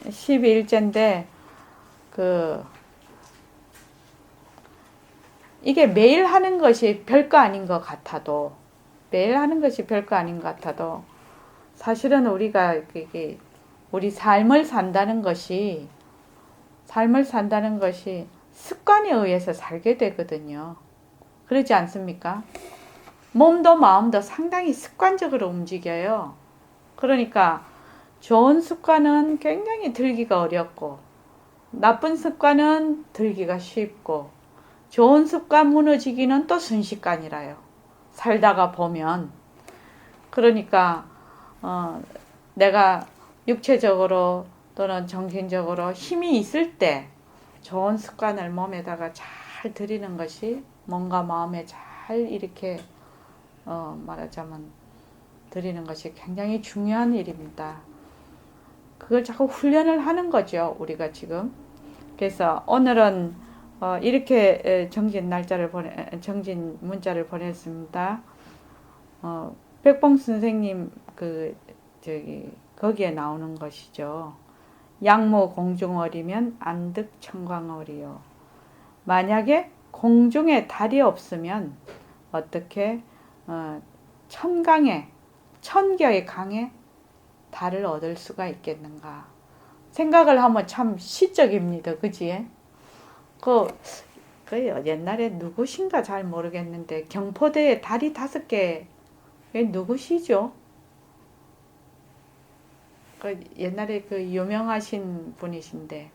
12일째인데 이게 매일 하는 것이 별거 아닌 것 같아도 매일 하는 것이 별거 아닌 것 같아도 사실은 우리가 우리 삶을 산다는 것이 습관에 의해서 살게 되거든요. 그렇지 않습니까? 몸도 마음도 상당히 습관적으로 움직여요. 그러니까 좋은 습관은 굉장히 들기가 어렵고 나쁜 습관은 들기가 쉽고 좋은 습관 무너지기는 또 순식간이라요. 살다가 보면. 그러니까 내가 육체적으로 또는 정신적으로 힘이 있을 때 좋은 습관을 몸에다가 잘 들이는 것이 몸과 마음에 잘 이렇게 말하자면 들이는 것이 굉장히 중요한 일입니다. 그걸 자꾸 훈련을 하는 거죠, 우리가 지금. 그래서 오늘은 이렇게 정진 문자를 보냈습니다. 백봉 선생님 거기에 나오는 것이죠. 양모 공중어리면 안득천광어리요. 만약에 공중에 달이 없으면 어떻게 천겨의 강에 달을 얻을 수가 있겠는가. 생각을 하면 참 시적입니다. 그지? 그 옛날에 누구신가 잘 모르겠는데 경포대에 달이 5개 누구시죠? 옛날에 유명하신 분이신데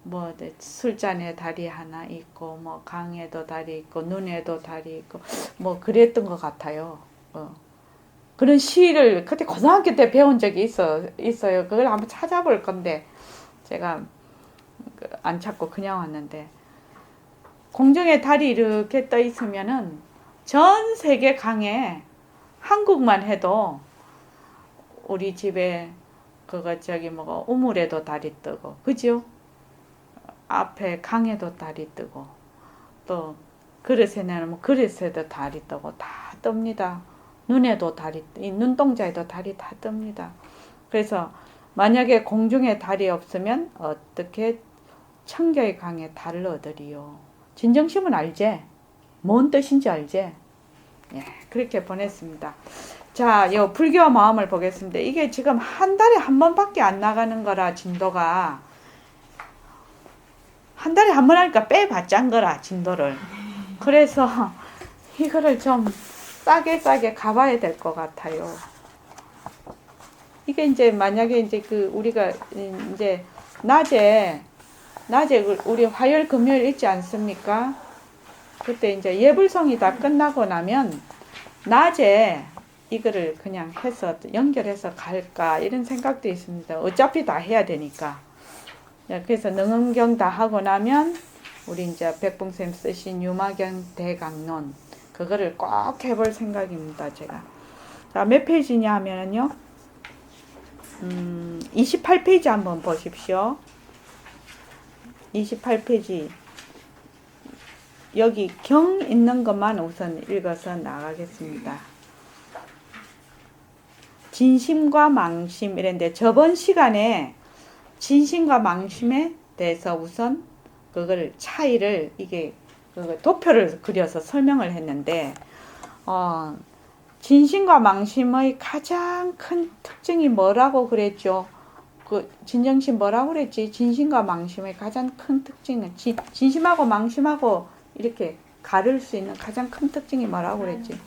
뭐 술잔에 달이 하나 있고 뭐 강에도 달이 있고 눈에도 달이 있고 뭐 그랬던 것 같아요. 그런 시를 그때 고등학교 때 배운 적이 있어요. 그걸 한번 찾아볼 건데 제가 안 찾고 그냥 왔는데 공중에 달이 이렇게 떠 있으면은 전 세계 강에 한국만 해도 우리 집에 우물에도 달이 뜨고 그죠? 앞에 강에도 달이 뜨고 또 그릇에 내놓으면 그릇에도 달이 뜨고 다 뜹니다. 눈에도 달이 이 눈동자에도 달이 다 뜹니다. 그래서 만약에 공중에 달이 없으면 어떻게 청겨의 강에 달을 얻으리요. 진정심은 알지? 뭔 뜻인지 알지? 예, 그렇게 보냈습니다. 자, 요 불교 마음을 보겠습니다. 이게 지금 한 달에 한 번밖에 안 나가는 거라 진도가 한 달에 한 번 하니까 빼봤짠 거라 진도를. 그래서 이거를 좀 싸게 가봐야 될 것 같아요. 이게 이제 만약에 이제 우리가 이제 낮에 우리 화요일 금요일 있지 않습니까? 그때 이제 예불성이 다 끝나고 나면 낮에 이거를 그냥 해서 연결해서 갈까 이런 생각도 있습니다. 어차피 다 해야 되니까. 그래서 능엄경 다 하고 나면 우리 이제 백봉쌤 쓰신 유마경 대강론 그거를 꼭 해볼 생각입니다. 제가. 자, 몇 페이지냐 하면요. 28페이지 한번 보십시오. 28페이지. 여기 경 있는 것만 우선 읽어서 나가겠습니다. 진심과 망심 이랬는데 저번 시간에 진심과 망심에 대해서 우선 그걸 차이를 이게 도표를 그려서 설명을 했는데 진심과 망심의 가장 큰 특징이 뭐라고 그랬죠? 진정심 뭐라고 그랬지? 진심과 망심의 가장 큰 특징은 진심하고 망심하고 이렇게 가를 수 있는 가장 큰 특징이 뭐라고 그랬지?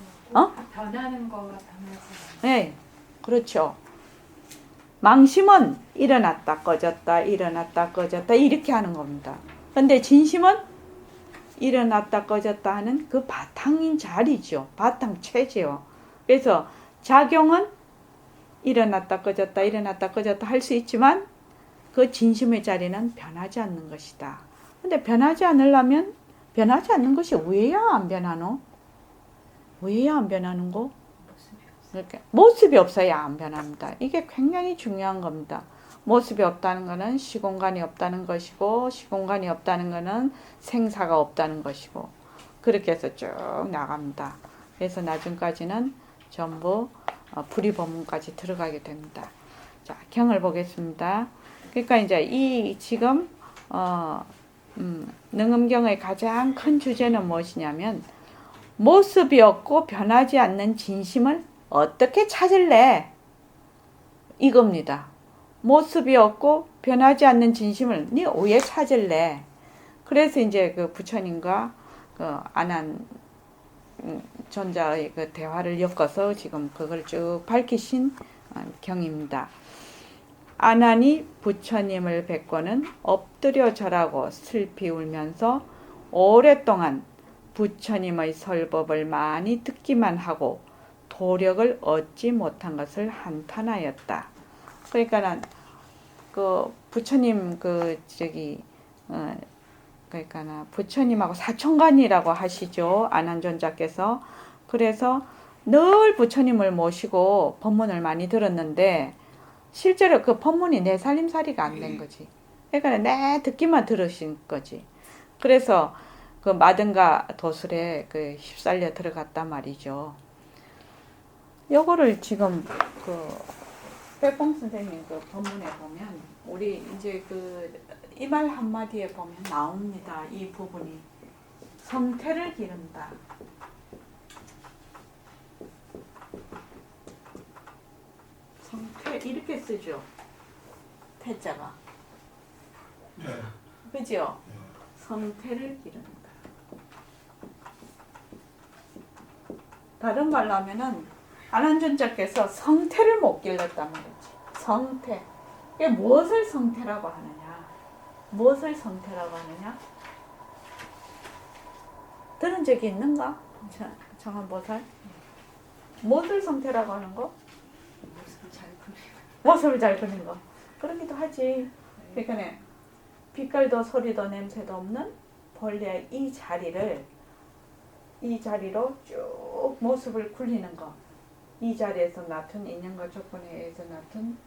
변하는 거와 변하지. 네, 그렇죠. 망심은 일어났다 꺼졌다 일어났다 꺼졌다 이렇게 하는 겁니다. 근데 진심은 일어났다 꺼졌다 하는 그 바탕인 자리죠. 바탕 체제요. 그래서 작용은 일어났다 꺼졌다 일어났다 꺼졌다 할 수 있지만 그 진심의 자리는 변하지 않는 것이다. 근데 변하지 않으려면 변하지 않는 것이 왜야 안 변하노? 왜야 안 변하는 거? 모습이 없어야 안 변합니다. 이게 굉장히 중요한 겁니다. 모습이 없다는 것은 시공간이 없다는 것이고 시공간이 없다는 것은 생사가 없다는 것이고 그렇게 해서 쭉 나갑니다. 그래서 나중까지는 전부 불이법문까지 들어가게 됩니다. 자, 경을 보겠습니다. 그러니까 이제 이 지금 능음경의 가장 큰 주제는 무엇이냐면 모습이 없고 변하지 않는 진심을 어떻게 찾을래? 이겁니다. 모습이 없고 변하지 않는 진심을 네 왜 찾을래? 그래서 이제 그 부처님과 그 아난 존자의 그 대화를 엮어서 지금 그걸 쭉 밝히신 경입니다. 아난이 부처님을 뵙고는 엎드려 절하고 슬피 울면서 오랫동안 부처님의 설법을 많이 듣기만 하고 도력을 얻지 못한 것을 한탄하였다. 그러니까는 그 부처님 그러니까 부처님하고 사촌간이라고 하시죠. 아난존자께서. 그래서 늘 부처님을 모시고 법문을 많이 들었는데 실제로 그 법문이 내 살림살이가 안 된 거지. 그러니까 내 듣기만 들으신 거지. 그래서 그 마등가 도술에 그 휩쓸려 들어갔단 말이죠. 요거를 지금 그 백봉 선생님 그 법문에 보면 우리 이제 그 이 말 한마디에 보면 나옵니다. 이 부분이 성태를 기른다. 성태 이렇게 쓰죠. 태자가. 네. 그죠? 성태를 기른다. 다른 말로 하면은 아난존자께서 성태를 못 길렀단 말이지. 성태. 이게 무엇을 성태라고 하느냐? 무엇을 성태라고 하느냐? 들은 적이 있는가? 정한보살? 무엇을 성태라고 하는 거? 모습을 잘 그리는 거. 그러기도 하지. 그러니까 빛깔도 소리도 냄새도 없는 본래 이 자리로 쭉 모습을 굴리는 거. 이 자리에서 나툰 인연과 조건에 의해서 나툰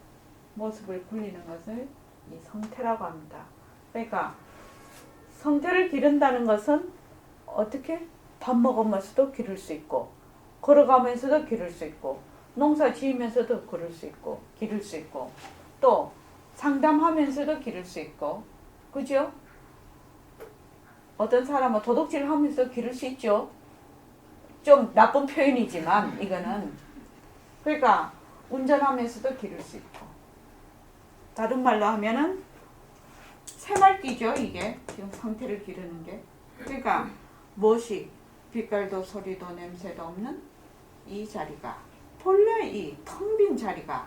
모습을 굴리는 것을 이 성태라고 합니다. 그러니까 성태를 기른다는 것은 어떻게? 밥 먹으면서도 기를 수 있고 걸어가면서도 기를 수 있고 농사 지으면서도 기를 수 있고 또 상담하면서도 기를 수 있고 그죠? 어떤 사람은 도둑질 하면서 기를 수 있죠. 좀 나쁜 표현이지만 이거는 그러니까 운전하면서도 기를 수 있고 다른 말로 하면은 새말귀죠. 이게 지금 성태를 기르는 게 그러니까 무엇이 빛깔도 소리도 냄새도 없는 이 자리가 본래 이 텅 빈 자리가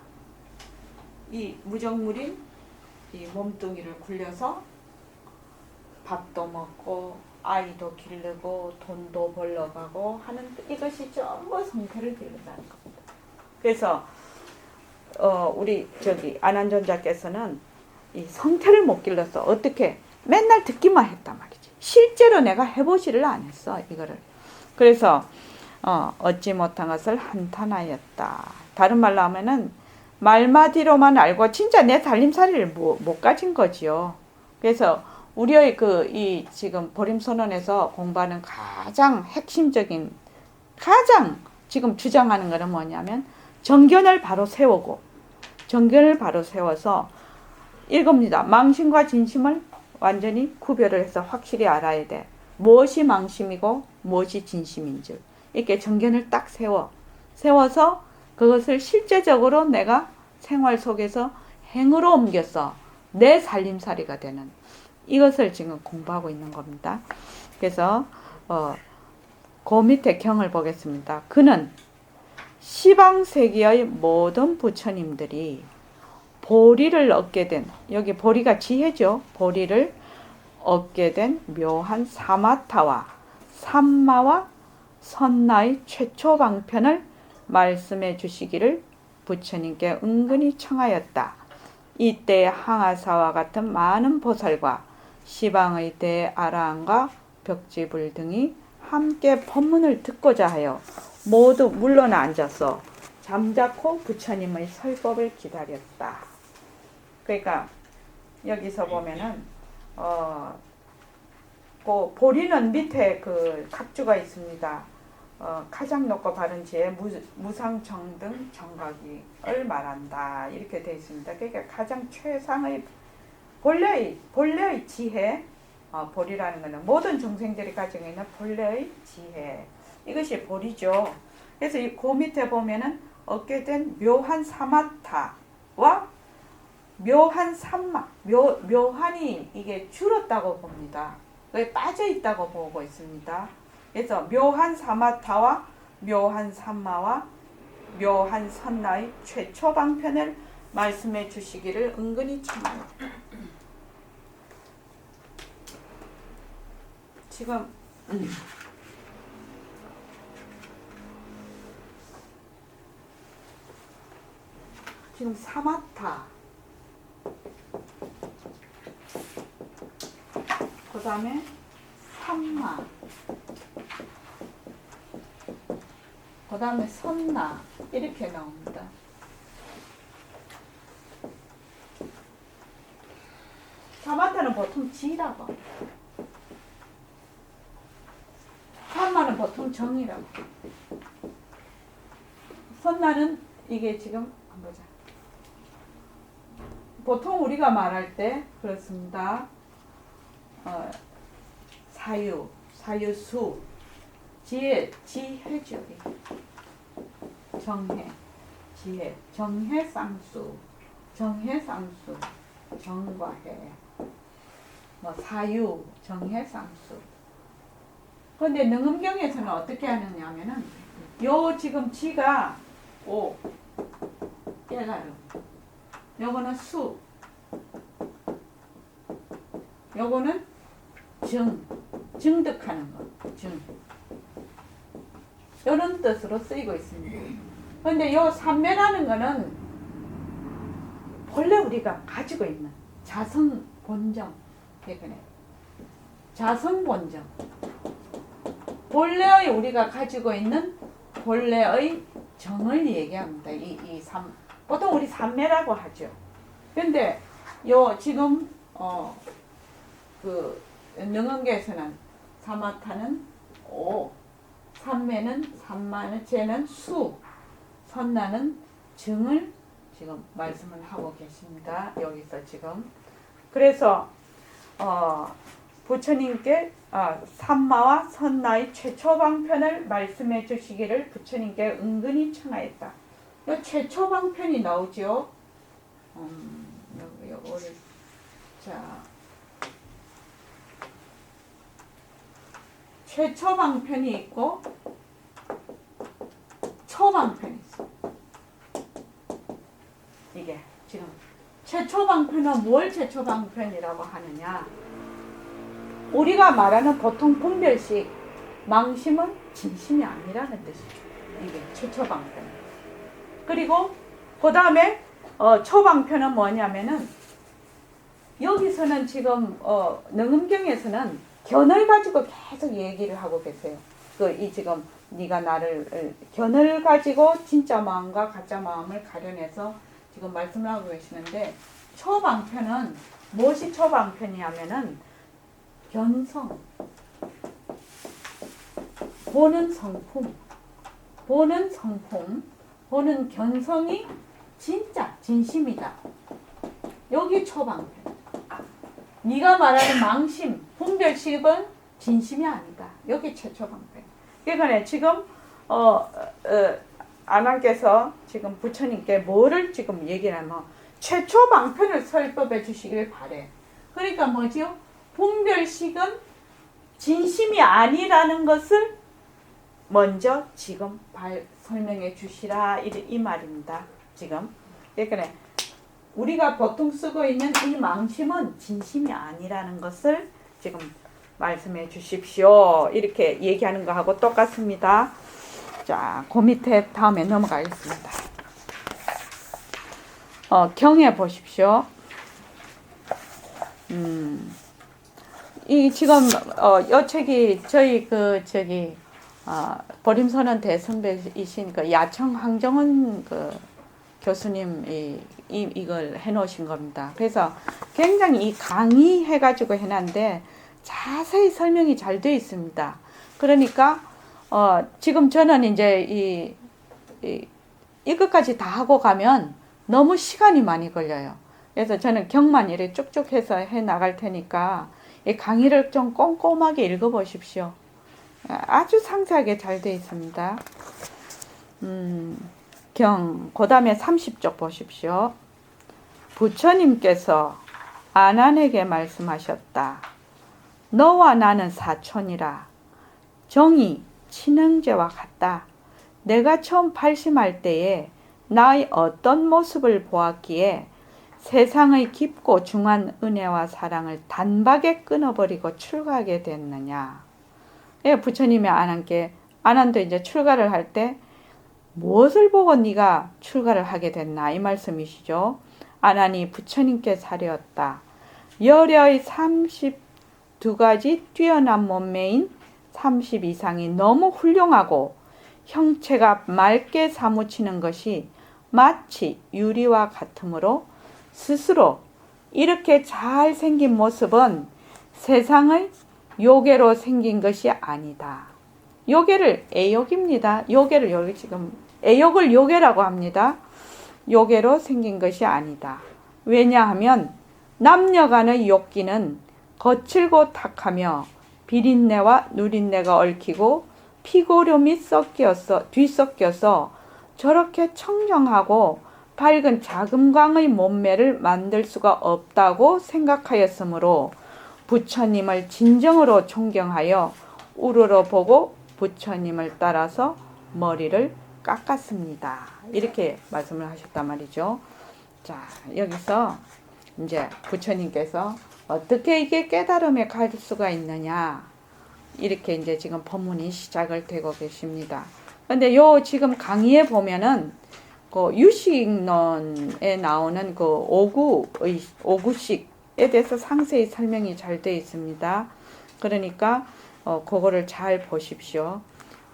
이 무정물인 이 몸뚱이를 굴려서 밥도 먹고 아이도 기르고 돈도 벌러 가고 하는 이것이 전부 성태를 기른다는 겁니다. 그래서 우리 아난존자께서는 이 성태를 못 길러서 어떻게 맨날 듣기만 했단 말이지. 실제로 내가 해보지를 않았어 이거를. 그래서 얻지 못한 것을 한탄하였다. 다른 말로 하면은 말마디로만 알고 진짜 내 살림살이를 못 가진 거지요. 그래서 우리의 이 지금 보림선언에서 공부하는 가장 핵심적인 가장 지금 주장하는 것은 뭐냐면 정견을 바로 세우고 정견을 바로 세워서 이겁니다. 망심과 진심을 완전히 구별을 해서 확실히 알아야 돼. 무엇이 망심이고 무엇이 진심인 줄. 이렇게 정견을 딱 세워서 그것을 실제적으로 내가 생활 속에서 행으로 옮겨서 내 살림살이가 되는 이것을 지금 공부하고 있는 겁니다. 그래서 그 밑에 경을 보겠습니다. 그는 시방세계의 모든 부처님들이 보리를 얻게 된 여기 보리가 지혜죠. 보리를 얻게 된 묘한 사마타와 삼마와 선나의 최초 방편을 말씀해 주시기를 부처님께 은근히 청하였다. 이때 항아사와 같은 많은 보살과 시방의 대아라한과 벽지불 등이 함께 법문을 듣고자 하여 모두 물러나 앉아서 잠자코 부처님의 설법을 기다렸다. 그러니까 여기서 보면은 그 보리는 밑에 그 각주가 있습니다. 가장 높고 바른 지혜 무상정등 정각이를 말한다. 이렇게 되어 있습니다. 그러니까 가장 최상의 본래의 지혜, 볼이라는 것은 모든 중생들이 가지고 있는 본래의 지혜. 이것이 볼이죠. 그래서 그 밑에 보면은 얻게 된 묘한 사마타와 묘한 삼마, 묘한이 이게 줄었다고 봅니다. 왜 빠져 있다고 보고 있습니다. 그래서 묘한 사마타와 묘한 삼마와 묘한 선나의 최초 방편을 말씀해 주시기를 은근히 청합니다. 지금 사마타, 그 다음에 삼마, 그 다음에 선나, 이렇게 나옵니다. 사마타는 보통 지라고, 삼마는 보통 정이라고, 선나는 이게 지금 한번 보자. 보통 우리가 말할 때 그렇습니다. 사유수, 지혜죠. 정해, 지혜, 정해쌍수, 정과 해, 사유, 정해쌍수. 그런데 능음경에서는 어떻게 하느냐면은 요 지금 지가 오, 깨가름, 요거는 수, 요거는 증득하는 것, 이런 뜻으로 쓰이고 있습니다. 그런데 요 삼매라는 거는 본래 우리가 가지고 있는 자성 본정, 자성 본정, 본래의 우리가 가지고 있는 본래의 정을 얘기합니다. 이 보통 우리 삼매라고 하죠. 근데 요 지금 그 능언계에서는 사마타는 오, 삼매는 삼마는 쟤는 수, 선나는 증을 지금 말씀을 하고 계십니다. 여기서 지금 그래서 부처님께 삼마와 선나의 최초 방편을 말씀해 주시기를 부처님께 은근히 청하였다. 이 최초 방편이 나오죠. 요거를 자 최초 방편이 있고 초방편이 있어. 이게 지금 최초 방편은 뭘 최초 방편이라고 하느냐? 우리가 말하는 보통 분별식 망심은 진심이 아니라는 뜻이죠. 이게 최초 방편. 그리고 그 다음에 초방편은 뭐냐면은 여기서는 지금 능음경에서는 견을 가지고 계속 얘기를 하고 계세요. 이 지금 네가 나를 견을 가지고 진짜 마음과 가짜 마음을 가려내서 지금 말씀을 하고 계시는데 초방편은 무엇이 초방편이냐면은 견성, 보는 성품, 보는 견성이 진짜 진심이다. 여기 초방편. 네가 말하는 망심, 분별식은 진심이 아니다. 여기 최초방편. 그러니까 지금 아난께서 지금 부처님께 뭐를 지금 얘기를 하면 최초방편을 설법해 주시길 바래. 그러니까 뭐지요? 분별식은 진심이 아니라는 것을 먼저 지금 설명해 주시라 이 말입니다. 지금 그러니까 우리가 보통 쓰고 있는 이 망심은 진심이 아니라는 것을 지금 말씀해 주십시오. 이렇게 얘기하는 거하고 똑같습니다. 자, 그 밑에 다음에 넘어가겠습니다. 경에 보십시오. 이 지금 요 책이 저희 보림선언 대선배이신 그 야청 황정은 그 교수님 이걸 해놓으신 겁니다. 그래서 굉장히 이 강의해가지고 해놨는데 자세히 설명이 잘 되어 있습니다. 그러니까 지금 저는 이제 이것까지 다 하고 가면 너무 시간이 많이 걸려요. 그래서 저는 경만 이렇게 쭉쭉 해서 해 나갈 테니까 이 강의를 좀 꼼꼼하게 읽어보십시오. 아주 상세하게 잘 되어 있습니다. 그 다음에 30쪽 보십시오. 부처님께서 아난에게 말씀하셨다. 너와 나는 사촌이라. 정이 친형제와 같다. 내가 처음 발심할 때에 나의 어떤 모습을 보았기에 세상의 깊고 중한 은혜와 사랑을 단박에 끊어버리고 출가하게 됐느냐. 예, 부처님이 아난도 이제 출가를 할 때 무엇을 보고 네가 출가를 하게 됐나 이 말씀이시죠. 아난이 부처님께 사려었다. 열의 32가지 뛰어난 몸매인 30 이상이 너무 훌륭하고 형체가 맑게 사무치는 것이 마치 유리와 같으므로 스스로 이렇게 잘생긴 모습은 세상의 요괴로 생긴 것이 아니다. 요괴를 애욕입니다. 요괴를 여기 지금 애욕을 요괴라고 합니다. 요괴로 생긴 것이 아니다. 왜냐하면 남녀간의 욕기는 거칠고 탁하며 비린내와 누린내가 얽히고 피고름이 뒤섞여서 저렇게 청정하고 밝은 자금광의 몸매를 만들 수가 없다고 생각하였으므로 부처님을 진정으로 존경하여 우러러보고 부처님을 따라서 머리를 깎았습니다. 이렇게 말씀을 하셨단 말이죠. 자, 여기서 이제 부처님께서 어떻게 이게 깨달음에 갈 수가 있느냐, 이렇게 이제 지금 법문이 시작을 되고 계십니다. 근데 요 지금 강의에 보면은 그 유식론에 나오는 그 오구식에 대해서 상세히 설명이 잘 되어 있습니다. 그러니까 그거를 잘 보십시오.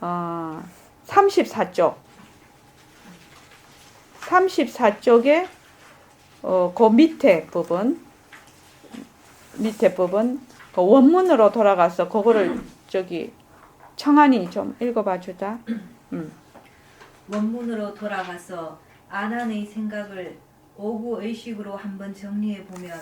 34쪽에 그 밑에 부분 그 원문으로 돌아가서 그거를 저기 청한이 좀 읽어봐 주자. 원문으로 돌아가서 아난의 생각을 오구의식으로 한번 정리해 보면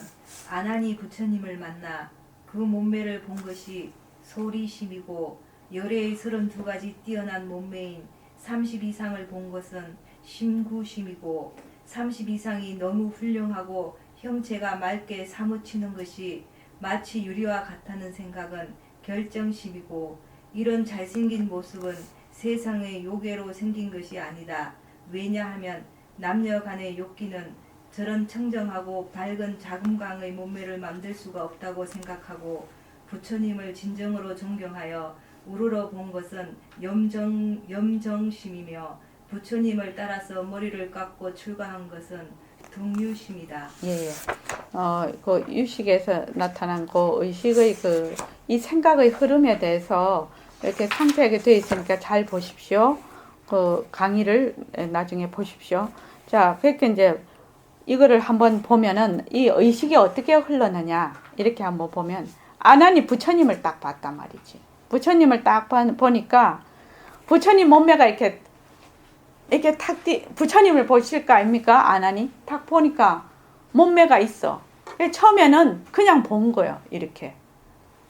아난이 부처님을 만나 그 몸매를 본 것이 소리심이고 열애의 32가지 뛰어난 몸매인 30 이상을 본 것은 심구심이고 30 이상이 너무 훌륭하고 형체가 맑게 사무치는 것이 마치 유리와 같다는 생각은 결정심이고 이런 잘생긴 모습은 세상의 요괴로 생긴 것이 아니다. 왜냐하면 남녀 간의 욕기는 저런 청정하고 밝은 자금광의 몸매를 만들 수가 없다고 생각하고 부처님을 진정으로 존경하여 우러러 본 것은 염정심이며 부처님을 따라서 머리를 깎고 출가한 것은 동유심이다. 예. 그 유식에서 나타난 그 의식의 이 생각의 흐름에 대해서 이렇게 상세하게 되어 있으니까 잘 보십시오. 그 강의를 나중에 보십시오. 자, 그렇게 이제 이거를 한번 보면은 이 의식이 어떻게 흘러느냐 이렇게 한번 보면 아난이 부처님을 딱 봤단 말이지. 부처님을 딱 보니까 부처님 몸매가 이렇게 부처님을 보실 거 아닙니까? 아난이 딱 보니까 몸매가 있어. 처음에는 그냥 본 거예요. 이렇게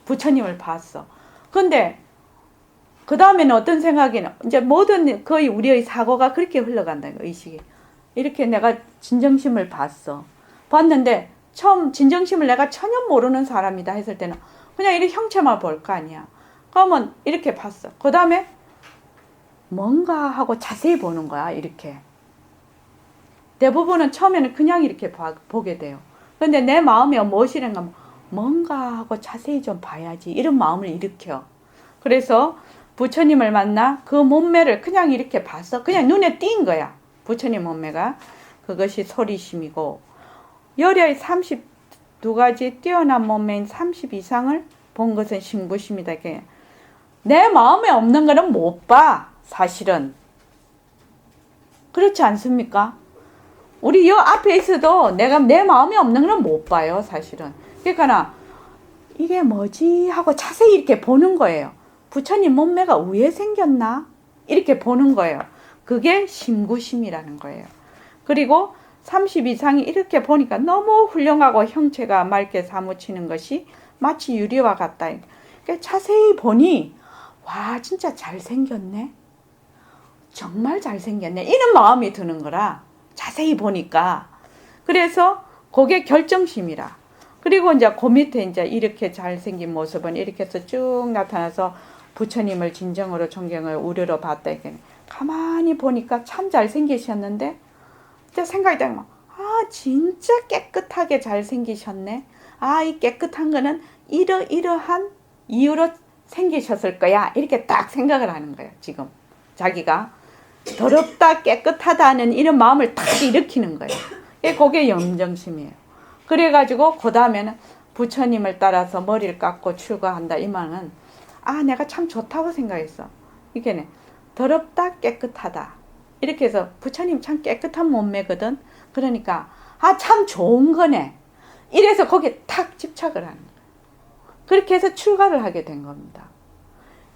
부처님을 봤어. 근데 그 다음에는 어떤 생각이 이제 모든 거의 우리의 사고가 그렇게 흘러간다는 거예요. 의식이 이렇게 내가 진정심을 봤는데 처음 진정심을 내가 전혀 모르는 사람이다 했을 때는 그냥 이렇게 형체만 볼 거 아니야. 그러면 이렇게 봤어. 그 다음에 뭔가 하고 자세히 보는 거야. 이렇게 대부분은 처음에는 그냥 이렇게 보게 돼요. 근데 내 마음이 무엇이란가 뭔가 하고 자세히 좀 봐야지 이런 마음을 일으켜. 그래서 부처님을 만나 그 몸매를 그냥 이렇게 봤어. 그냥 눈에 띈 거야. 부처님 몸매가. 그것이 소리심이고 열의 32가지 뛰어난 몸매인 30 이상을 본 것은 신구심이다. 내 마음에 없는 거는 못 봐. 사실은. 그렇지 않습니까? 우리 여 앞에 있어도 내가 내 마음에 없는 거는 못 봐요. 사실은. 그러니까 이게 뭐지 하고 자세히 이렇게 보는 거예요. 부처님 몸매가 왜 생겼나? 이렇게 보는 거예요. 그게 심구심이라는 거예요. 그리고 30 이상이 이렇게 보니까 너무 훌륭하고 형체가 맑게 사무치는 것이 마치 유리와 같다. 그러니까 자세히 보니 와 진짜 잘생겼네. 정말 잘생겼네. 이런 마음이 드는 거라 자세히 보니까. 그래서 그게 결정심이라. 그리고 이제 그 밑에 이제 이렇게 잘생긴 모습은 이렇게 해서 쭉 나타나서 부처님을 진정으로 존경을 우러러 봤다. 가만히 보니까 참 잘생기셨는데 이제 생각이 들면 아 진짜 깨끗하게 잘생기셨네. 아 이 깨끗한 거는 이러이러한 이유로 생기셨을 거야. 이렇게 딱 생각을 하는 거예요. 지금 자기가 더럽다 깨끗하다는 이런 마음을 딱 일으키는 거예요. 그게 염정심이에요. 그래가지고 그 다음에는 부처님을 따라서 머리를 깎고 출가한다. 이 말은 아 내가 참 좋다고 생각했어. 이게네 더럽다 깨끗하다. 이렇게 해서 부처님 참 깨끗한 몸매거든. 그러니까 아 참 좋은 거네. 이래서 거기에 탁 집착을 하는 거예요. 그렇게 해서 출가를 하게 된 겁니다.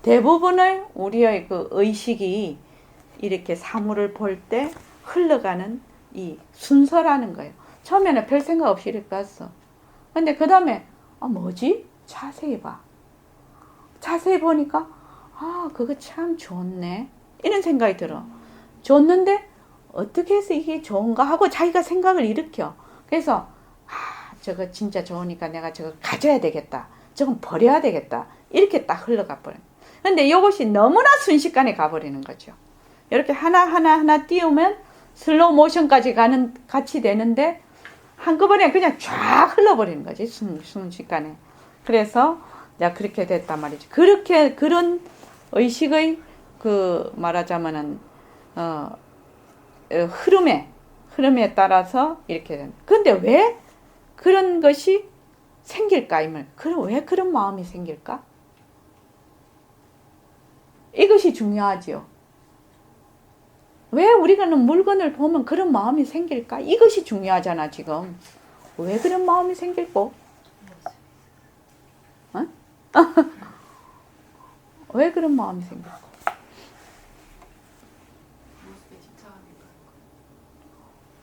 대부분의 우리의 그 의식이 이렇게 사물을 볼 때 흘러가는 이 순서라는 거예요. 처음에는 별 생각 없이 이렇게 갔어. 근데 그 다음에 아 뭐지? 자세히 봐. 자세히 보니까 아 그거 참 좋네. 이런 생각이 들어. 좋는데 어떻게 해서 이게 좋은가 하고 자기가 생각을 일으켜. 그래서 아 저거 진짜 좋으니까 내가 저거 가져야 되겠다. 저건 버려야 되겠다. 이렇게 딱 흘러가 버려요. 근데 이것이 너무나 순식간에 가버리는 거죠. 이렇게 하나 띄우면 슬로우 모션까지 같이 되는데 한꺼번에 그냥 쫙 흘러버리는 거지. 순식간에. 그래서 야 그렇게 됐단 말이지. 그런 의식의 그 말하자면은 흐름에 따라서 이렇게 된. 근데 왜 그런 것이 생길까? 왜 그런 마음이 생길까? 이것이 중요하지요. 왜 우리가는 물건을 보면 그런 마음이 생길까? 이것이 중요하잖아 지금. 왜 그런 마음이 생길까? 어? 왜 그런 마음이 생길까?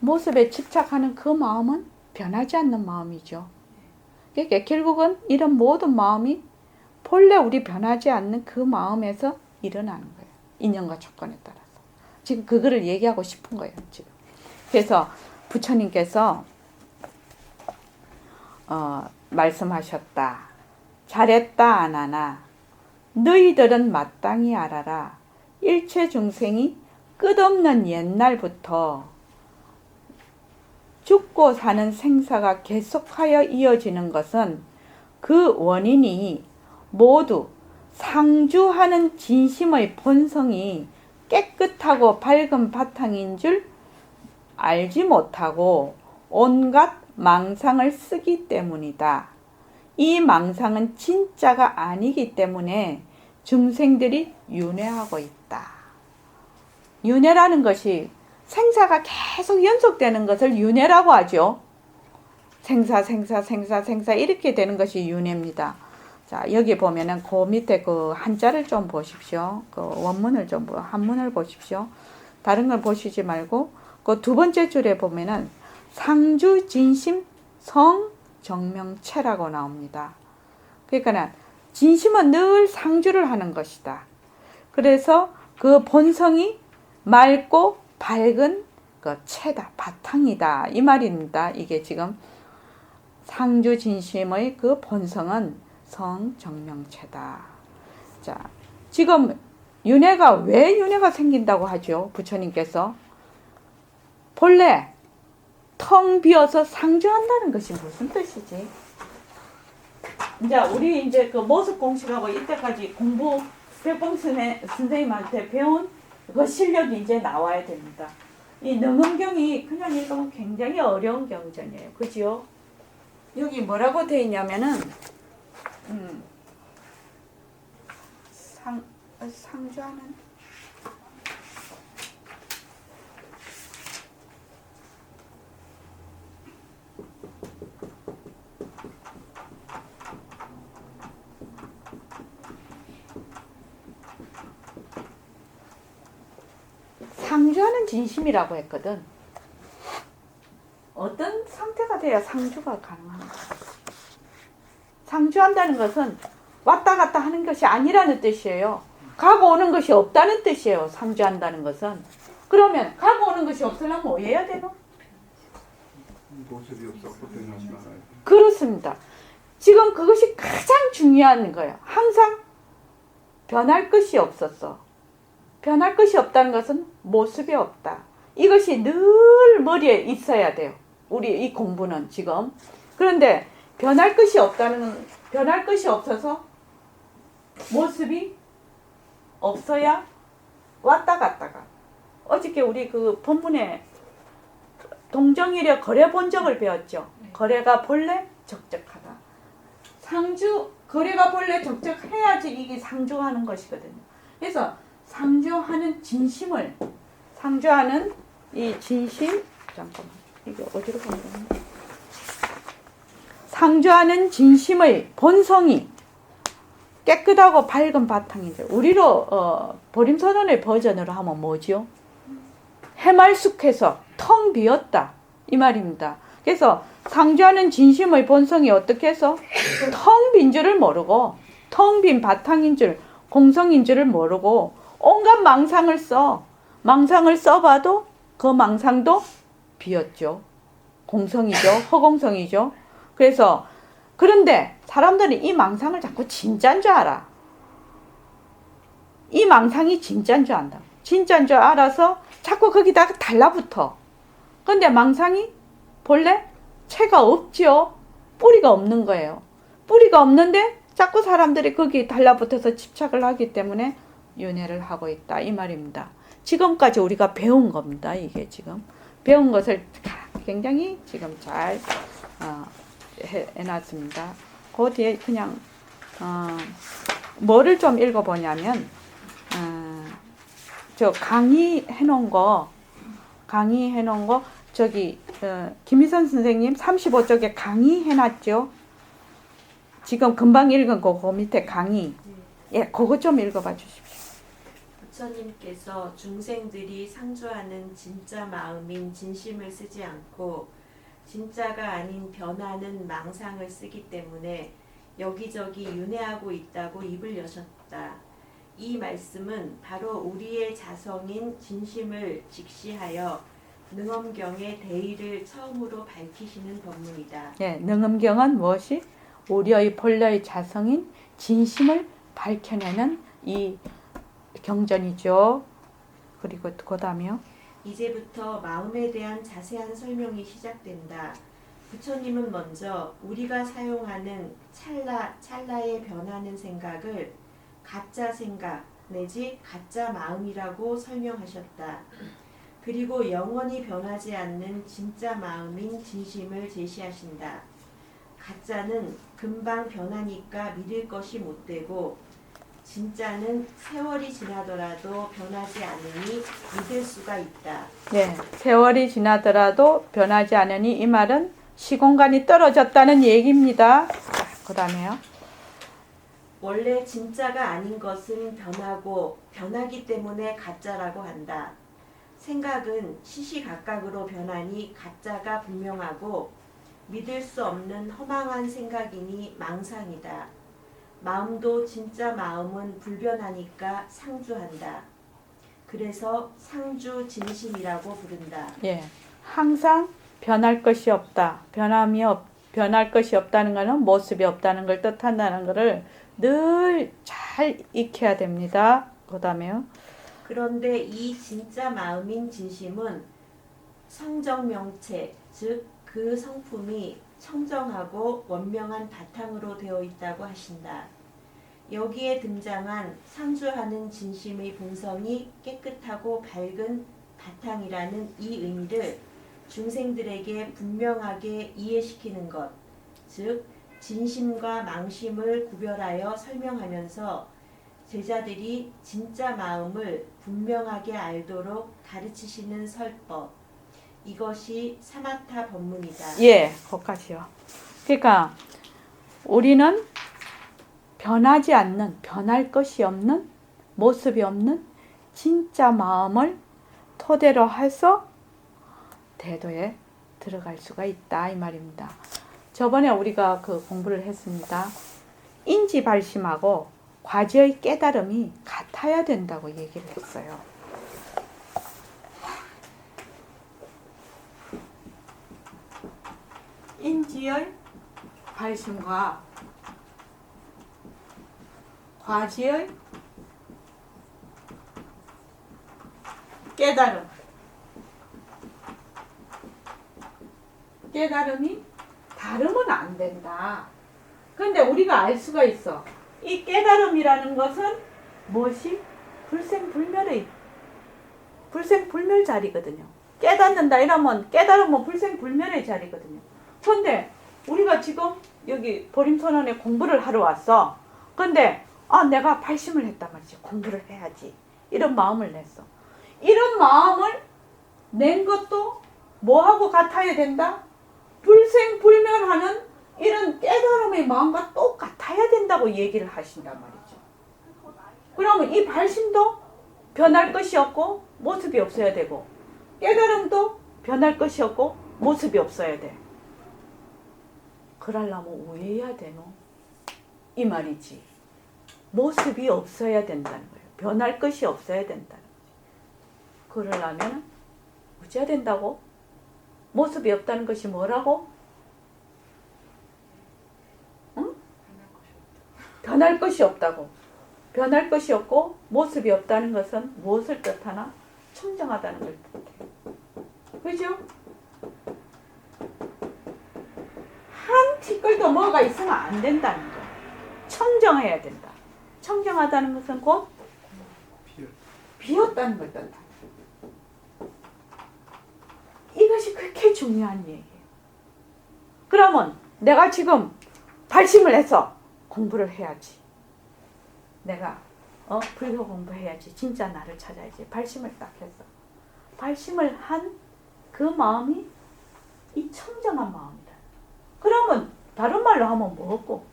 모습에 집착하는 그 마음은 변하지 않는 마음이죠. 그러니까 결국은 이런 모든 마음이 본래 우리 변하지 않는 그 마음에서 일어나는 거예요. 인연과 조건에 따라서. 지금 그거를 얘기하고 싶은 거예요. 지금. 그래서 부처님께서 말씀하셨다. 잘했다 안 하나 너희들은 마땅히 알아라. 일체 중생이 끝없는 옛날부터 죽고 사는 생사가 계속하여 이어지는 것은 그 원인이 모두 상주하는 진심의 본성이 깨끗하고 밝은 바탕인 줄 알지 못하고 온갖 망상을 쓰기 때문이다. 이 망상은 진짜가 아니기 때문에 중생들이 윤회하고 있다. 윤회라는 것이 생사가 계속 연속되는 것을 윤회라고 하죠. 생사 이렇게 되는 것이 윤회입니다. 자, 여기 보면은 그 밑에 그 한자를 좀 보십시오. 그 원문을 한문을 보십시오. 다른 걸 보시지 말고 그 두 번째 줄에 보면은 상주 진심 성 정명체라고 나옵니다. 그러니까 진심은 늘 상주를 하는 것이다. 그래서 그 본성이 맑고 밝은 그 체다, 바탕이다 이 말입니다. 이게 지금 상주 진심의 그 본성은 성정명체다. 자, 지금 왜 윤회가 생긴다고 하죠? 부처님께서 본래 텅 비어서 상주한다는 것이 무슨 뜻이지? 우리 그 모습 공식하고 이때까지 공부 백봉 선생님한테 배운 그 실력이 이제 나와야 됩니다. 이 능엄경이 그냥 읽으면 굉장히 어려운 경전이에요. 그죠? 여기 뭐라고 되어 있냐면은 상주하는 상주하는 진심이라고 했거든. 그래야 상주가 가능한 거예요. 상주한다는 것은 왔다 갔다 하는 것이 아니라는 뜻이에요. 가고 오는 것이 없다는 뜻이에요. 상주한다는 것은. 그러면 가고 오는 것이 없으려면 뭐 해야 되노? 모습이 없었고 변하지 말아야 돼. 그렇습니다. 지금 그것이 가장 중요한 거예요. 항상 변할 것이 없었어. 변할 것이 없다는 것은 모습이 없다. 이것이 늘 머리에 있어야 돼요. 우리 이 공부는 지금. 그런데 변할 것이 없어서 모습이 없어야 왔다 갔다가. 어저께 우리 그 본문에 동정이력 거래 본적을 배웠죠. 거래가 본래 적적하다. 상주 거래가 본래 적적해야지 이게 상주하는 것이거든요. 그래서 상주하는 진심을 상주하는 이 진심 잠깐만 이게 어디로 가는 거야? 상주하는 진심의 본성이 깨끗하고 밝은 바탕인데 우리로 보림선언의 버전으로 하면 뭐죠? 해말쑥해서 텅 비었다 이 말입니다. 그래서 상주하는 진심의 본성이 어떻게 해서 텅 빈 줄을 모르고 텅 빈 바탕인 줄 공성인 줄을 모르고 온갖 망상을 써봐도 그 망상도 비었죠. 공성이죠. 허공성이죠. 그래서 그런데 사람들은 이 망상을 자꾸 진짜인 줄 알아. 이 망상이 진짜인 줄 안다. 진짜인 줄 알아서 자꾸 거기다가 달라붙어. 근데 망상이 본래 채가 없죠. 뿌리가 없는 거예요. 뿌리가 없는데 자꾸 사람들이 거기 달라붙어서 집착을 하기 때문에 윤회를 하고 있다 이 말입니다. 지금까지 우리가 배운 겁니다. 이게 지금 배운 것을 굉장히 지금 잘 해놨습니다. 그 뒤에 그냥 뭐를 좀 읽어보냐면 저 강의해 놓은 거 저기 김희선 선생님 35쪽에 강의해 놨죠. 지금 금방 읽은 거 밑에 강의. 예, 그거 좀 읽어봐 주십시오. 부처님께서 중생들이 상주하는 진짜 마음인 진심을 쓰지 않고 진짜가 아닌 변하는 망상을 쓰기 때문에 여기저기 윤회하고 있다고 입을 여셨다. 이 말씀은 바로 우리의 자성인 진심을 직시하여 능엄경의 대의를 처음으로 밝히시는 법문이다. 예, 능엄경은 무엇이? 우리의 본래의 자성인 진심을 밝혀내는 이 경전이죠. 그리고 그 다음에요. 이제부터 마음에 대한 자세한 설명이 시작된다. 부처님은 먼저 우리가 사용하는 찰나에 변하는 생각을 가짜 생각 내지 가짜 마음이라고 설명하셨다. 그리고 영원히 변하지 않는 진짜 마음인 진심을 제시하신다. 가짜는 금방 변하니까 믿을 것이 못되고 진짜는 세월이 지나더라도 변하지 않으니 믿을 수가 있다. 네, 세월이 지나더라도 변하지 않으니 이 말은 시공간이 떨어졌다는 얘기입니다. 그 다음에요. 원래 진짜가 아닌 것은 변하고 변하기 때문에 가짜라고 한다. 생각은 시시각각으로 변하니 가짜가 분명하고 믿을 수 없는 허망한 생각이니 망상이다. 마음도 진짜 마음은 불변하니까 상주한다. 그래서 상주 진심이라고 부른다. 예, 항상 변할 것이 없다. 변할 것이 없다는 것은 모습이 없다는 걸 뜻한다는 것을 늘 잘 익혀야 됩니다. 그 다음에요. 그런데 이 진짜 마음인 진심은 성정명체, 즉 그 성품이 청정하고 원명한 바탕으로 되어 있다고 하신다. 여기에 등장한 상주하는 진심의 본성이 깨끗하고 밝은 바탕이라는 이 의미를 중생들에게 분명하게 이해시키는 것, 즉 진심과 망심을 구별하여 설명하면서 제자들이 진짜 마음을 분명하게 알도록 가르치시는 설법, 이것이 사마타 법문이다. 예, 거기까지요. 그러니까 우리는 변하지 않는, 변할 것이 없는, 모습이 없는 진짜 마음을 토대로 해서 대도에 들어갈 수가 있다 이 말입니다. 저번에 우리가 그 공부를 했습니다. 인지 발심하고 과지의 깨달음이 같아야 된다고 얘기를 했어요. 인지의 발심과 과지의 깨달음이 다르면 안 된다. 근데 우리가 알 수가 있어. 이 깨달음이라는 것은 무엇이? 불생불멸의 자리거든요. 깨닫는다 이러면 깨달으면 불생불멸의 자리거든요. 근데 우리가 지금 여기 보림선언에 공부를 하러 왔어. 근데 내가 발심을 했단 말이지. 공부를 해야지. 이런 마음을 냈어. 이런 마음을 낸 것도 뭐하고 같아야 된다? 불생불멸하는 이런 깨달음의 마음과 똑같아야 된다고 얘기를 하신단 말이죠. 그러면 이 발심도 변할 것이 없고 모습이 없어야 되고 깨달음도 변할 것이 없고 모습이 없어야 돼. 그러려면 왜 해야 되노? 이 말이지. 모습이 없어야 된다는 거예요. 변할 것이 없어야 된다는 거예요. 그러려면 어찌해야 된다고? 모습이 없다는 것이 뭐라고? 응? 변할 것이 없다고. 변할 것이 없고 모습이 없다는 것은 무엇을 뜻하나? 청정하다는 걸 뜻해요. 그죠? 한 티끌도 뭐가 있으면 안 된다는 거야. 청정해야 된다. 청정하다는 것은 곧 비었다는 걸 뜻한다. 이것이 그렇게 중요한 얘기예요. 그러면 내가 지금 발심을 해서 공부를 해야지. 내가 불교 공부해야지. 진짜 나를 찾아야지. 발심을 딱 했어. 발심을 한 그 마음이 이 청정한 마음이다. 그러면 다른 말로 하면 뭐고?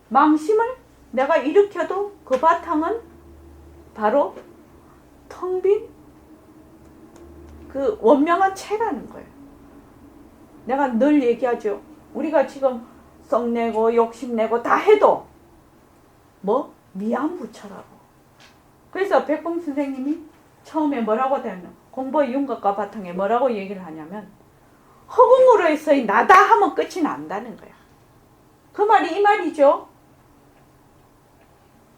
망심을 내가 일으켜도 그 바탕은 바로 텅 빈 그 원명한 채라는 거예요. 내가 늘 얘기하죠. 우리가 지금 썩내고 욕심내고 다 해도 미안부처라고. 그래서 백봉 선생님이 처음에 뭐라고 되면 공부의 윤곽과 바탕에 뭐라고 얘기를 하냐면 허공으로서의 나다 하면 끝이 난다는 거야. 그 말이 이 말이죠.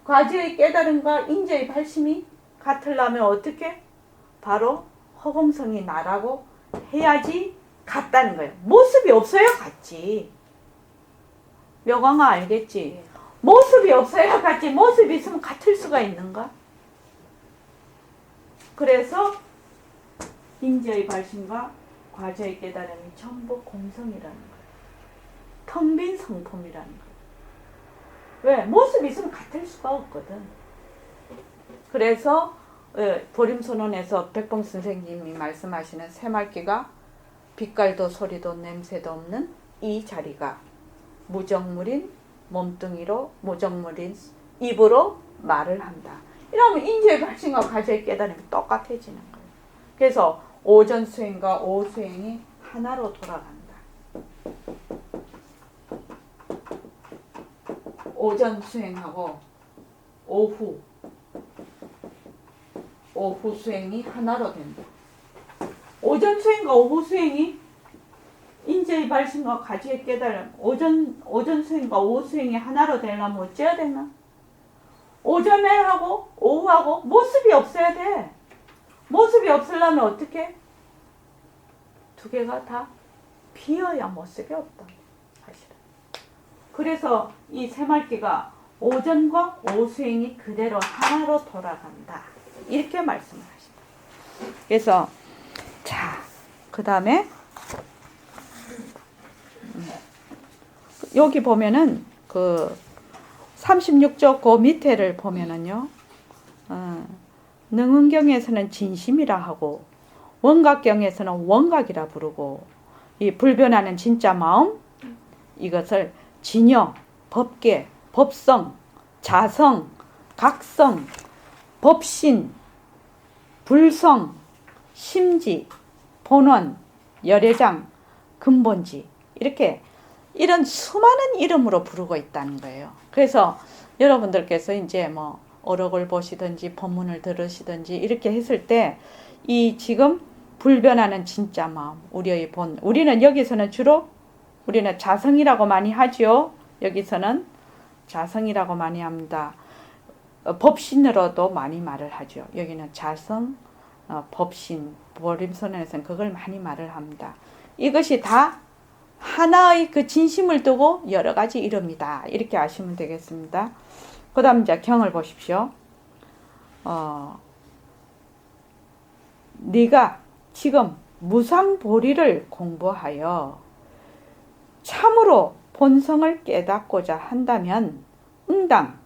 과지의 깨달음과 인재의 발심이 같으려면 어떻게? 바로 허공성이 나라고 해야지 같다는 거예요. 모습이 없어야 같지. 명왕아 알겠지? 모습이 없어야 같지. 모습이 있으면 같을 수가 있는가? 그래서 인재의 발심과 과지의 깨달음이 전부 공성이라는 거예요. 텅 빈 성품이라는 거예요. 왜? 모습이 있으면 같을 수가 없거든. 그래서 보림선언에서 백봉 선생님이 말씀하시는 새말기가 빛깔도 소리도 냄새도 없는 이 자리가 무정물인 몸뚱이로 무정물인 입으로 말을 한다. 이러면 인재의 발심과 과지의 깨달음이 똑같아지는 거예요. 그래서 오전 수행과 오후 수행이 하나로 돌아간다. 오전 수행하고 오후 수행이 하나로 된다. 오전 수행과 오후 수행이 인재의 발심과 과지의 깨달음, 오전 수행과 오후 수행이 하나로 되려면 어째야 되나? 오전에 하고 오후하고 모습이 없어야 돼. 모습이 없으려면 어떻게? 두 개가 다 비어야 모습이 없다. 사실은. 그래서 이 새말기가 오전과 오후 수행이 그대로 하나로 돌아간다. 이렇게 말씀을 하십니다. 그래서 그 다음에 여기 보면은 그 36쪽 그 밑에를 보면은요. 능은경에서는 진심이라 하고 원각경에서는 원각이라 부르고 이 불변하는 진짜 마음 이것을 진여, 법계, 법성, 자성, 각성, 법신, 불성, 심지, 본원, 열애장, 근본지 이렇게 이런 수많은 이름으로 부르고 있다는 거예요. 그래서 여러분들께서 이제 뭐 어록을 보시든지 본문을 들으시든지 이렇게 했을 때 이 지금 불변하는 진짜 마음, 우리의 본, 우리는 여기서는 주로 우리는 자성이라고 많이 하죠. 여기서는 자성이라고 많이 합니다. 법신으로도 많이 말을 하죠. 여기는 자성, 법신, 보림선언에서는 그걸 많이 말을 합니다. 이것이 다 하나의 그 진심을 두고 여러 가지 이름이다. 이렇게 아시면 되겠습니다. 그 다음 이제 경을 보십시오. 네가 지금 무상보리를 공부하여 참으로 본성을 깨닫고자 한다면 응당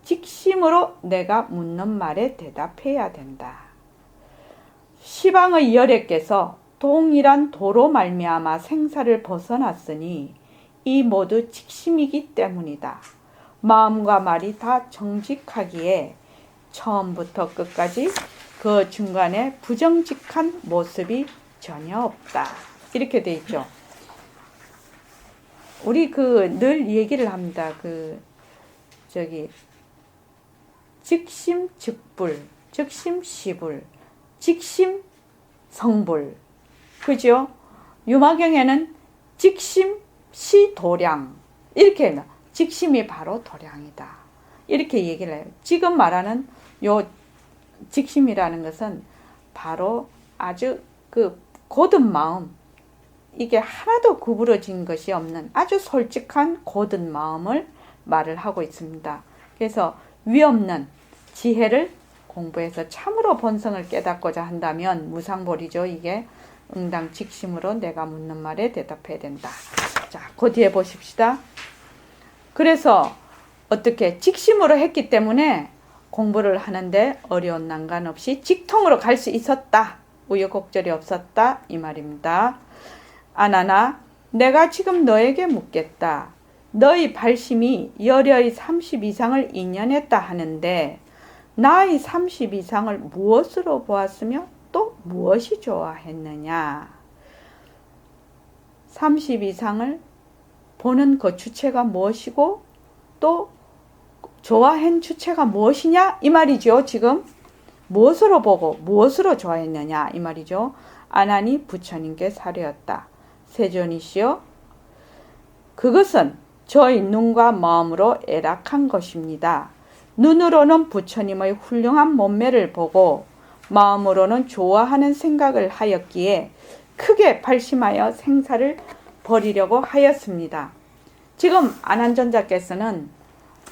직심으로 내가 묻는 말에 대답해야 된다. 시방의 열애께서 동일한 도로 말미암아 생사를 벗어났으니 이 모두 직심이기 때문이다. 마음과 말이 다 정직하기에 처음부터 끝까지 그 중간에 부정직한 모습이 전혀 없다. 이렇게 돼 있죠. 우리 늘 얘기를 합니다. 즉심 즉불, 즉심 시불, 직심 성불. 그죠? 유마경에는 직심 시 도량. 이렇게 해요. 직심이 바로 도량이다. 이렇게 얘기를 해요. 지금 말하는 요 직심이라는 것은 바로 아주 그 고든 마음, 이게 하나도 구부러진 것이 없는 아주 솔직한 고든 마음을 말을 하고 있습니다. 그래서 위없는 지혜를 공부해서 참으로 본성을 깨닫고자 한다면 무상보리죠. 이게 응당 직심으로 내가 묻는 말에 대답해야 된다. 자, 그 뒤에 보십시다. 그래서 어떻게 직심으로 했기 때문에 공부를 하는데 어려운 난관 없이 직통으로 갈 수 있었다. 우여곡절이 없었다. 이 말입니다. 아나나 내가 지금 너에게 묻겠다. 너희 발심이 열의 30 이상을 인연했다 하는데 나의 30 이상을 무엇으로 보았으며 또 무엇이 좋아했느냐. 30 이상을 보는 그 주체가 무엇이고 또 좋아한 주체가 무엇이냐 이 말이죠. 지금 무엇으로 보고 무엇으로 좋아했느냐 이 말이죠. 아나니 부처님께 사려였다. 세존이시여 그것은 저희 눈과 마음으로 애락한 것입니다. 눈으로는 부처님의 훌륭한 몸매를 보고 마음으로는 좋아하는 생각을 하였기에 크게 발심하여 생사를 버리려고 하였습니다. 지금 안한전자께서는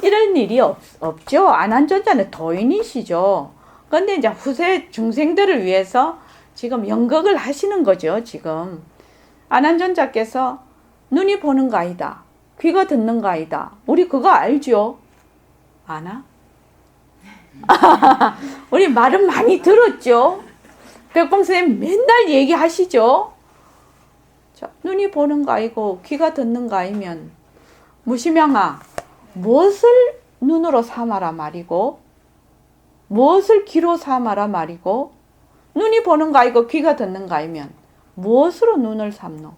이럴 일이 없죠. 안한전자는 도인이시죠. 그런데 이제 후세 중생들을 위해서 지금 연극을 하시는 거죠. 지금 안한전자께서 눈이 보는 거 아니다. 귀가 듣는 거 아니다. 우리 그거 알죠? 아나? 우리 말은 많이 들었죠? 백봉 선생님 맨날 얘기하시죠? 자, 눈이 보는 거 아니고 귀가 듣는 거 아니면 무심양아 무엇을 눈으로 삼아라 말이고 무엇을 귀로 삼아라 말이고 눈이 보는 거 아니고 귀가 듣는 거 아니면 무엇으로 눈을 삼노?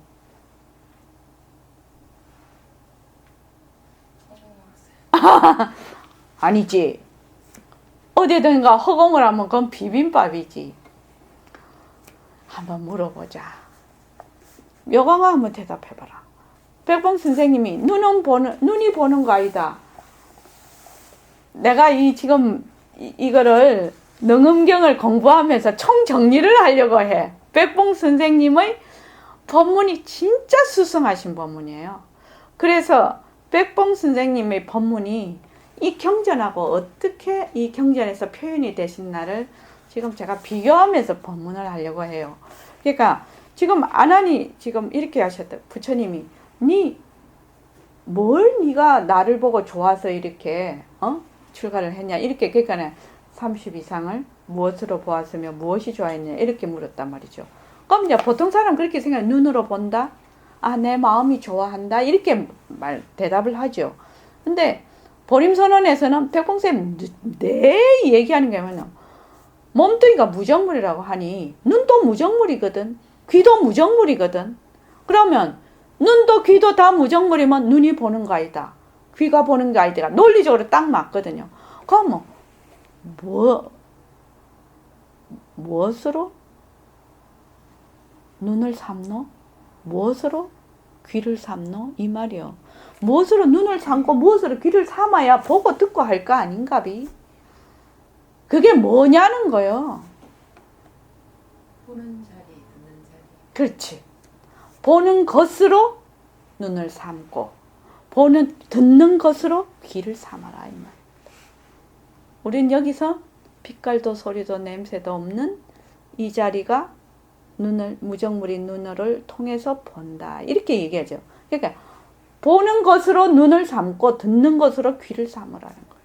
아니지. 어디든가 허공을 하면 그건 비빔밥이지. 한번 물어보자. 묘강아 한번 대답해봐라. 백봉 선생님이 눈이 보는 거 아니다. 내가 지금 이거를 능음경을 공부하면서 총정리를 하려고 해. 백봉 선생님의 법문이 진짜 수승하신 법문이에요. 그래서 백봉 선생님의 법문이 이 경전하고 어떻게 이 경전에서 표현이 되신나를 지금 제가 비교하면서 법문을 하려고 해요. 그러니까 지금 아나니 지금 이렇게 하셨다. 부처님이 네가 나를 보고 좋아서 이렇게 출가를 했냐 이렇게 그러니까 30 이상을 무엇으로 보았으며 무엇이 좋아했냐 이렇게 물었단 말이죠. 그럼 이제 보통 사람 그렇게 생각해. 눈으로 본다. 아, 내 마음이 좋아한다. 이렇게 대답을 하죠. 근데 보림선언에서는 백봉쌤 내 얘기하는 게 뭐냐면 몸뚱이가 무정물이라고 하니 눈도 무정물이거든. 귀도 무정물이거든. 그러면 눈도 귀도 다 무정물이면 눈이 보는 거 아니다. 귀가 보는 거 아니다. 논리적으로 딱 맞거든요. 그럼 무엇으로 눈을 삼노? 무엇으로 귀를 삼노? 이 말이요. 무엇으로 눈을 삼고 무엇으로 귀를 삼아야 보고 듣고 할 거 아닌가비? 그게 뭐냐는 거요. 보는 자리, 듣는 자리. 그렇지. 보는 것으로 눈을 삼고 듣는 것으로 귀를 삼아라 이 말입니다. 우린 여기서 빛깔도 소리도 냄새도 없는 이 자리가 무정물인 눈을 통해서 본다. 이렇게 얘기하죠. 그러니까 보는 것으로 눈을 삼고 듣는 것으로 귀를 삼으라는 거예요.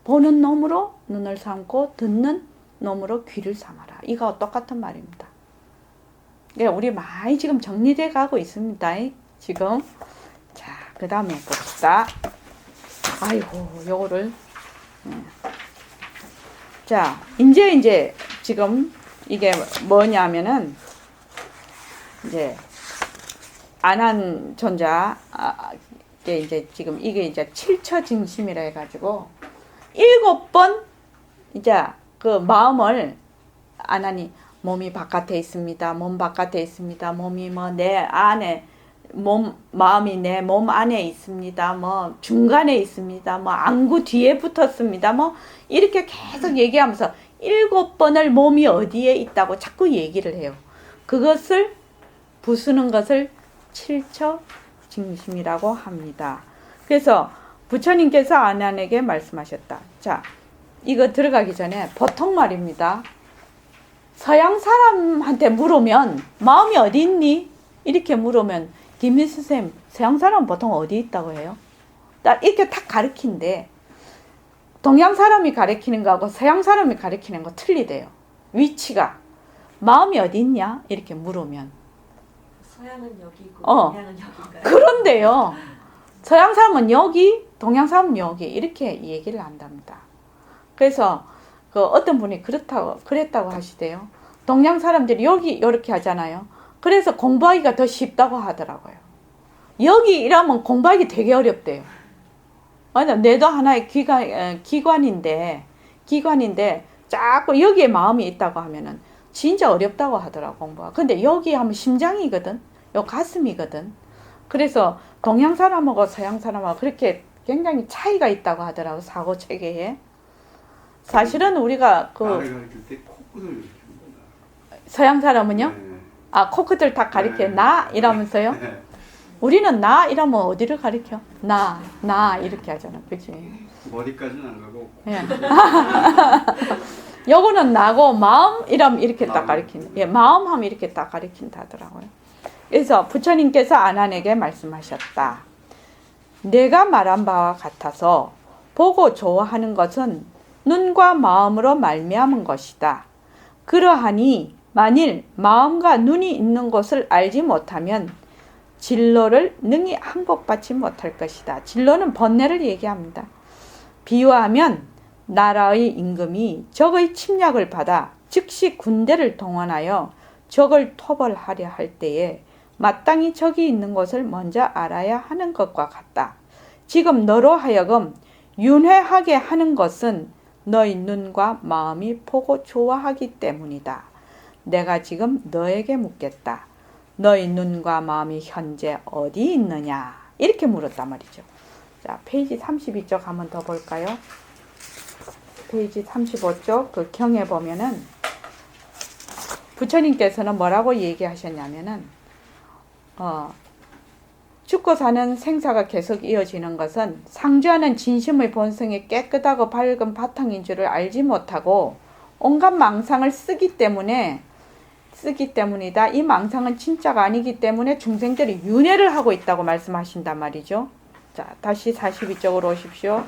보는 놈으로 눈을 삼고 듣는 놈으로 귀를 삼아라. 이거 똑같은 말입니다. 그러니까 우리 많이 지금 정리돼 가고 있습니다. 지금. 자, 그 다음에 봅시다. 아이고, 요거를. 자, 이제 지금 이게 뭐냐면은, 이제, 안한 이제 지금 이게 이제 7처 증심이라 해가지고, 7번, 이제 그 마음을 안하니, 몸이 바깥에 있습니다. 몸 바깥에 있습니다. 몸이 뭐 내 안에, 마음이 내 몸 안에 있습니다. 뭐 중간에 있습니다. 뭐 안구 뒤에 붙었습니다. 뭐 이렇게 계속 얘기하면서 7번을 몸이 어디에 있다고 자꾸 얘기를 해요. 그것을 부수는 것을 7처 증심이라고 합니다. 그래서 부처님께서 안한에게 말씀하셨다. 자, 이거 들어가기 전에 보통 말입니다. 서양 사람한테 물으면 마음이 어디 있니? 이렇게 물으면 김미수 쌤, 서양 사람은 보통 어디 있다고 해요? 딱 이렇게 탁 가르친데 동양 사람이 가르치는 거하고 서양 사람이 가르치는 거 틀리대요. 위치가. 마음이 어디 있냐? 이렇게 물으면. 서양은 여기고 동양은 여기인가요? 그런데요. 서양 사람은 여기, 동양 사람은 여기 이렇게 얘기를 한답니다. 그래서 그 어떤 분이 그랬다고 하시대요. 동양 사람들이 여기 이렇게 하잖아요. 그래서 공부하기가 더 쉽다고 하더라고요. 여기 이러면 공부하기 되게 어렵대요. 맞아, 뇌도 하나의 기관인데 자꾸 여기에 마음이 있다고 하면은 진짜 어렵다고 하더라고 공부가. 근데 여기 하면 심장이거든, 요 가슴이거든. 그래서 동양 사람하고 서양 사람하고 그렇게 굉장히 차이가 있다고 하더라고 사고 체계에. 사실은 우리가 나를 가르칠 때 코끝을 이렇게 한다. 서양 사람은요? 네. 아, 코끝을 딱 가리켜. 네. 나 이러면서요? 네. 우리는 나 이러면 어디를 가리켜? 나 이렇게 하잖아. 그치? 머리까지는 안 가고 예. 요거는 나고 마음 이러면 이렇게 딱 가리킨다. 예, 마음 하면 이렇게 딱 가리킨다 하더라고요. 그래서 부처님께서 안한에게 말씀하셨다. 내가 말한 바와 같아서 보고 좋아하는 것은 눈과 마음으로 말미암은 것이다. 그러하니 만일 마음과 눈이 있는 것을 알지 못하면 진로를 능히 항복받지 못할 것이다. 진로는 번뇌를 얘기합니다. 비유하면 나라의 임금이 적의 침략을 받아 즉시 군대를 동원하여 적을 토벌하려 할 때에 마땅히 적이 있는 것을 먼저 알아야 하는 것과 같다. 지금 너로 하여금 윤회하게 하는 것은 너의 눈과 마음이 보고 좋아하기 때문이다. 내가 지금 너에게 묻겠다. 너의 눈과 마음이 현재 어디 있느냐? 이렇게 물었단 말이죠. 자, 페이지 32쪽 한번 더 볼까요? 페이지 35쪽 그 경에 보면은 부처님께서는 뭐라고 얘기하셨냐면은 죽고 사는 생사가 계속 이어지는 것은 상주하는 진심의 본성이 깨끗하고 밝은 바탕인 줄을 알지 못하고 온갖 망상을 쓰기 때문이다. 이 망상은 진짜가 아니기 때문에 중생들이 윤회를 하고 있다고 말씀하신단 말이죠. 자, 다시 42쪽으로 오십시오.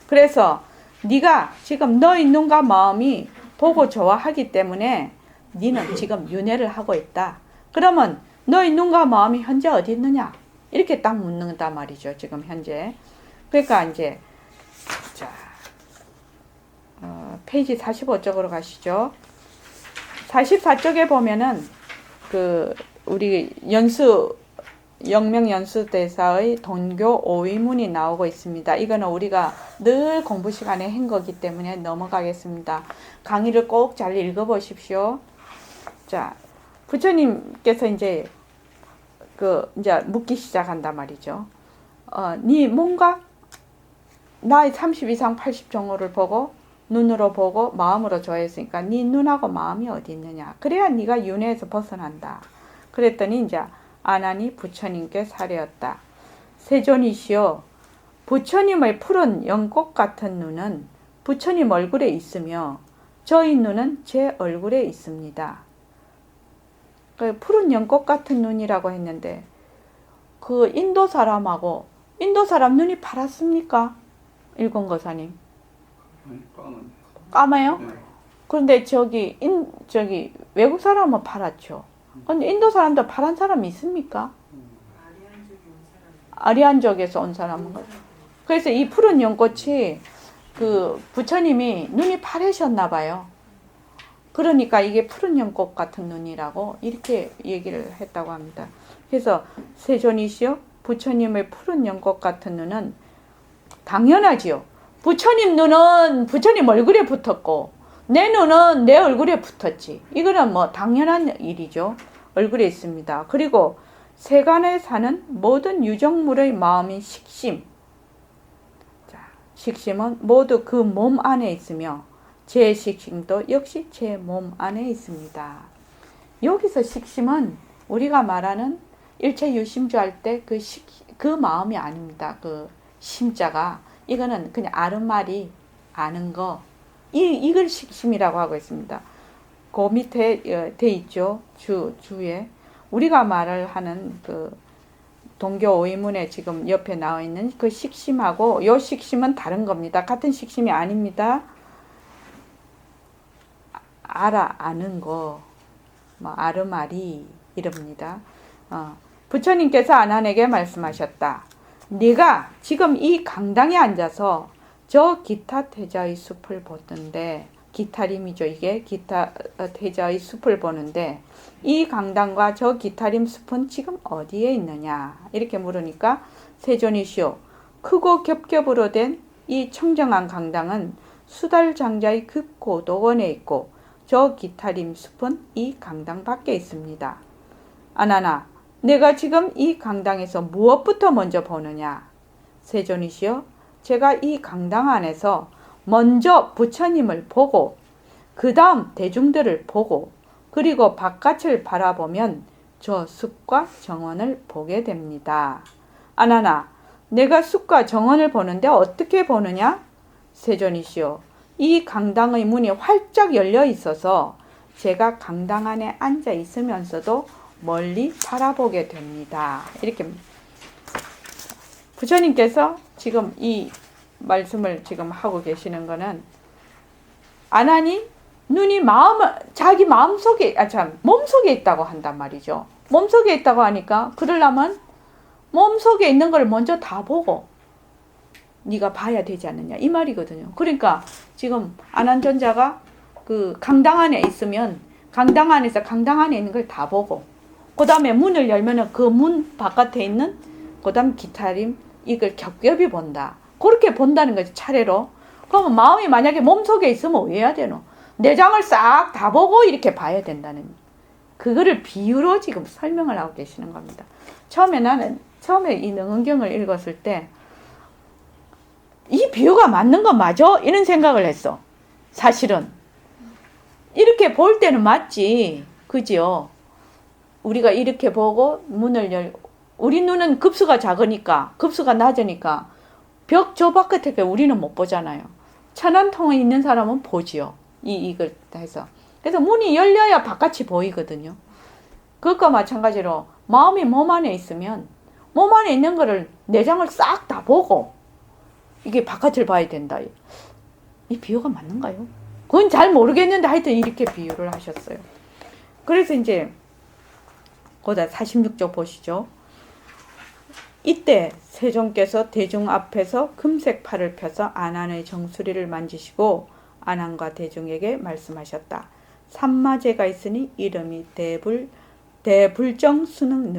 그래서 네가 지금 너의 눈과 마음이 보고 좋아하기 때문에 너는 지금 윤회를 하고 있다. 그러면 너의 눈과 마음이 현재 어디 있느냐? 이렇게 딱 묻는단 말이죠. 지금 현재. 그러니까 이제 자, 페이지 45쪽으로 가시죠. 44쪽에 보면은 그 우리 연수 영명 연수대사의 동교 오위문이 나오고 있습니다. 이거는 우리가 늘 공부 시간에 한 거기 때문에 넘어가겠습니다. 강의를 꼭 잘 읽어보십시오. 자, 부처님께서 이제 이제 묻기 시작한단 말이죠. 네 뭔가 나의 30 이상 80 정호를 보고 눈으로 보고 마음으로 좋아했으니까 네 눈하고 마음이 어디 있느냐. 그래야 네가 윤회에서 벗어난다. 그랬더니 이제 아난이 부처님께 사례었다. 세존이시여, 부처님의 푸른 연꽃 같은 눈은 부처님 얼굴에 있으며 저희 눈은 제 얼굴에 있습니다. 푸른 연꽃 같은 눈이라고 했는데 그 인도 사람하고 인도 사람 눈이 파랗습니까? 일본거사님. 아니, 까마요? 네. 그런데 저기 외국 사람은 파랗죠. 근데 인도 사람도 파란 사람이 있습니까? 아리안족에서 온 사람은. 그래서 이 푸른 연꽃이 그 부처님이 눈이 파래셨나 봐요. 그러니까 이게 푸른 연꽃 같은 눈이라고 이렇게 얘기를 했다고 합니다. 그래서 세존이시여, 부처님의 푸른 연꽃 같은 눈은 당연하지요. 부처님 눈은 부처님 얼굴에 붙었고 내 눈은 내 얼굴에 붙었지. 이거는 뭐 당연한 일이죠. 얼굴에 있습니다. 그리고 세간에 사는 모든 유정물의 마음인 식심. 자, 식심은 모두 그 몸 안에 있으며 제 식심도 역시 제 몸 안에 있습니다. 여기서 식심은 우리가 말하는 일체 유심주 할 때 그 마음이 아닙니다. 그 심자가 이거는 그냥 아른말이 아는 거. 이걸 식심이라고 하고 있습니다. 그 밑에 돼 있죠. 주에. 우리가 말을 하는 그 동교 오이문에 지금 옆에 나와 있는 그 식심하고 요 식심은 다른 겁니다. 같은 식심이 아닙니다. 아는 거. 뭐 아르마리 이럽니다. 부처님께서 아난에게 말씀하셨다. 네가 지금 이 강당에 앉아서 저 기타 태자의 숲을 보던데, 기타림이죠. 이게 기타 태자의 숲을 보는데 이 강당과 저 기타림 숲은 지금 어디에 있느냐 이렇게 물으니까 세존이시오, 크고 겹겹으로 된 이 청정한 강당은 수달장자의 급고도원에 있고 저 기타림 숲은 이 강당 밖에 있습니다. 아나나, 내가 지금 이 강당에서 무엇부터 먼저 보느냐? 세존이시여, 제가 이 강당 안에서 먼저 부처님을 보고 그 다음 대중들을 보고 그리고 바깥을 바라보면 저 숲과 정원을 보게 됩니다. 아나나, 내가 숲과 정원을 보는데 어떻게 보느냐? 세존이시여, 이 강당의 문이 활짝 열려 있어서 제가 강당 안에 앉아 있으면서도 멀리 바라보게 됩니다. 이렇게 부처님께서 지금 이 말씀을 지금 하고 계시는 거는 아난이 눈이 자기 몸속에 있다고 한단 말이죠. 몸속에 있다고 하니까 그러려면 몸속에 있는 걸 먼저 다 보고 네가 봐야 되지 않느냐 이 말이거든요. 그러니까 지금 아난존자가 그 강당 안에 있으면 강당 안에서 강당 안에 있는 걸 다 보고 그 다음에 문을 열면은 그 문 바깥에 있는 그 다음 기타림 이걸 겹겹이 본다. 그렇게 본다는 거지, 차례로. 그러면 마음이 만약에 몸속에 있으면 왜 해야 되노? 내장을 싹 다 보고 이렇게 봐야 된다는, 그거를 비유로 지금 설명을 하고 계시는 겁니다. 처음에 이 능언경을 읽었을 때 이 비유가 맞는 거 맞아? 이런 생각을 했어. 사실은 이렇게 볼 때는 맞지, 그죠? 우리가 이렇게 보고 문을 열고, 우리 눈은 급수가 작으니까, 급수가 낮으니까 벽 저 바깥에 우리는 못 보잖아요. 천안통에 있는 사람은 보지요. 이걸 해서. 그래서 문이 열려야 바깥이 보이거든요. 그것과 마찬가지로 마음이 몸 안에 있으면 몸 안에 있는 거를 내장을 싹 다 보고 이게 바깥을 봐야 된다. 이 비유가 맞는가요? 그건 잘 모르겠는데 하여튼 이렇게 비유를 하셨어요. 그래서 이제 거기다 46쪽 보시죠. 이때 세존께서 대중 앞에서 금색 팔을 펴서 아난의 정수리를 만지시고 아난과 대중에게 말씀하셨다. 삼마제가 있으니 이름이 대불정수능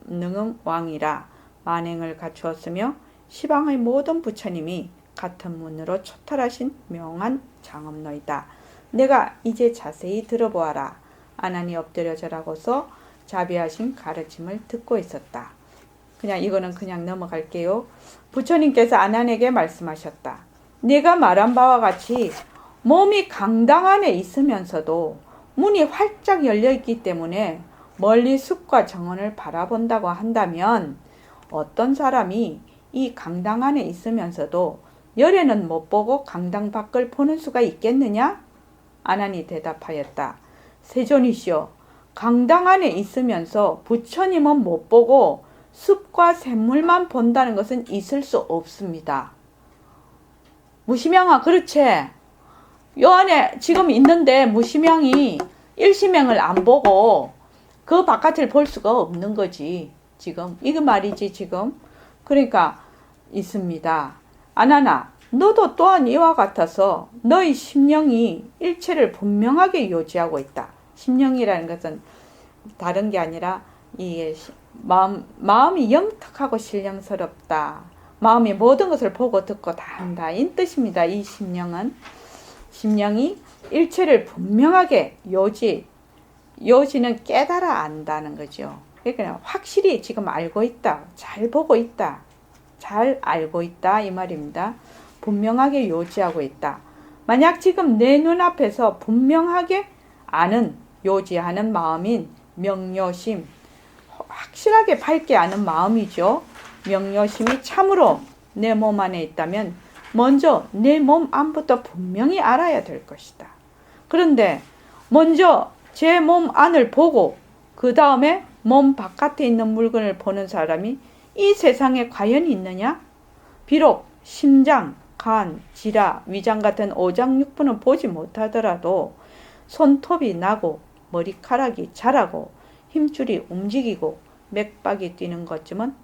능음 왕이라 만행을 갖추었으며 시방의 모든 부처님이 같은 문으로 초탈하신 명한 장엄노이다. 내가 이제 자세히 들어보아라. 아난이 엎드려 절하고서 자비하신 가르침을 듣고 있었다. 그냥 이거는 그냥 넘어갈게요. 부처님께서 아난에게 말씀하셨다. 내가 말한 바와 같이 몸이 강당 안에 있으면서도 문이 활짝 열려있기 때문에 멀리 숲과 정원을 바라본다고 한다면 어떤 사람이 이 강당 안에 있으면서도 열에는 못 보고 강당 밖을 보는 수가 있겠느냐? 아난이 대답하였다. 세존이시여, 강당 안에 있으면서 부처님은 못 보고 숲과 샘물만 본다는 것은 있을 수 없습니다. 무심양아, 그렇지? 요 안에 지금 있는데 무심양이 일심양을 안 보고 그 바깥을 볼 수가 없는 거지. 지금 이거 말이지 지금. 그러니까 있습니다. 아나나, 너도 또한 이와 같아서 너의 심령이 일체를 분명하게 요지하고 있다. 심령이라는 것은 다른 게 아니라 이 마음이 영특하고 신령스럽다. 마음이 모든 것을 보고 듣고 다 한다. 이 뜻입니다. 이 심령은. 심령이 일체를 분명하게 요지는 깨달아 안다는 거죠. 그러니까 확실히 지금 알고 있다. 잘 보고 있다. 잘 알고 있다. 이 말입니다. 분명하게 요지하고 있다. 만약 지금 내 눈앞에서 분명하게 아는, 요지하는 마음인 명료심, 확실하게 밝게 아는 마음이죠. 명료심이 참으로 내 몸 안에 있다면 먼저 내 몸 안부터 분명히 알아야 될 것이다. 그런데 먼저 제 몸 안을 보고 그 다음에 몸 바깥에 있는 물건을 보는 사람이 이 세상에 과연 있느냐? 비록 심장, 간, 지라, 위장 같은 오장육부는 보지 못하더라도 손톱이 나고 머리카락이 자라고 힘줄이 움직이고 맥박이 뛰는 것쯤은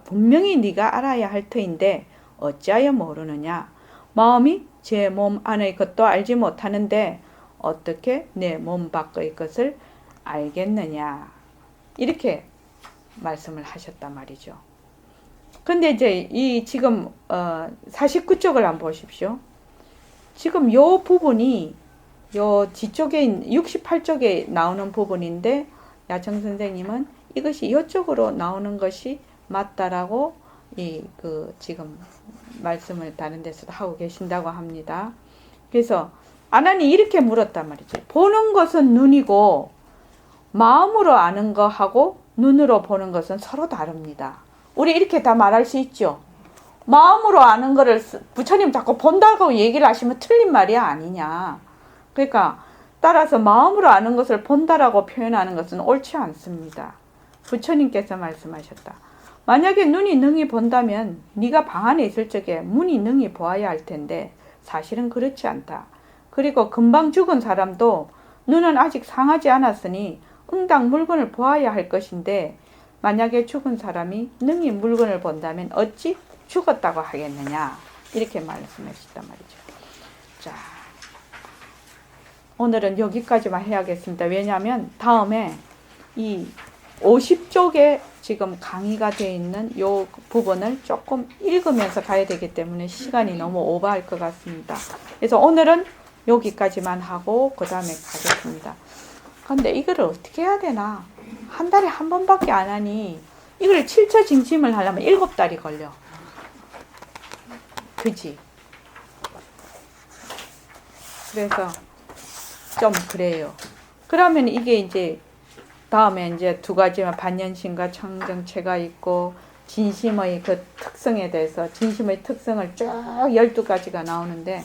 분명히 네가 알아야 할 터인데 어찌하여 모르느냐? 마음이 제 몸 안의 것도 알지 못하는데 어떻게 내 몸 밖의 것을 알겠느냐? 이렇게 말씀을 하셨단 말이죠. 근데 이제 이 지금 49쪽을 한번 보십시오. 지금 요 부분이 요 뒤쪽에 68쪽에 나오는 부분인데 야청 선생님은 이것이 이쪽으로 나오는 것이 맞다라고 지금 말씀을 다른 데서도 하고 계신다고 합니다. 그래서 아난이 이렇게 물었단 말이죠. 보는 것은 눈이고 마음으로 아는 거하고 눈으로 보는 것은 서로 다릅니다. 우리 이렇게 다 말할 수 있죠. 마음으로 아는 거를 부처님 자꾸 본다고 얘기를 하시면 틀린 말이 아니냐. 그러니까 따라서 마음으로 아는 것을 본다라고 표현하는 것은 옳지 않습니다. 부처님께서 말씀하셨다. 만약에 눈이 능히 본다면 네가 방 안에 있을 적에 문이 능히 보아야 할 텐데 사실은 그렇지 않다. 그리고 금방 죽은 사람도 눈은 아직 상하지 않았으니 응당 물건을 보아야 할 것인데 만약에 죽은 사람이 능히 물건을 본다면 어찌 죽었다고 하겠느냐. 이렇게 말씀하셨단 말이죠. 자, 오늘은 여기까지만 해야겠습니다. 왜냐하면 다음에 이 50쪽에 지금 강의가 되어 있는 이 부분을 조금 읽으면서 가야 되기 때문에 시간이 너무 오버할 것 같습니다. 그래서 오늘은 여기까지만 하고 그 다음에 가겠습니다. 근데 이거를 어떻게 해야 되나? 한 달에 한 번밖에 안 하니 이걸 칠처징심을 하려면 7달이 걸려. 그지? 그래서 좀 그래요. 그러면 이게 이제 다음에 이제 두 가지만 반연심과 청정체가 있고 진심의 그 특성에 대해서 진심의 특성을 쭉 12가지가 나오는데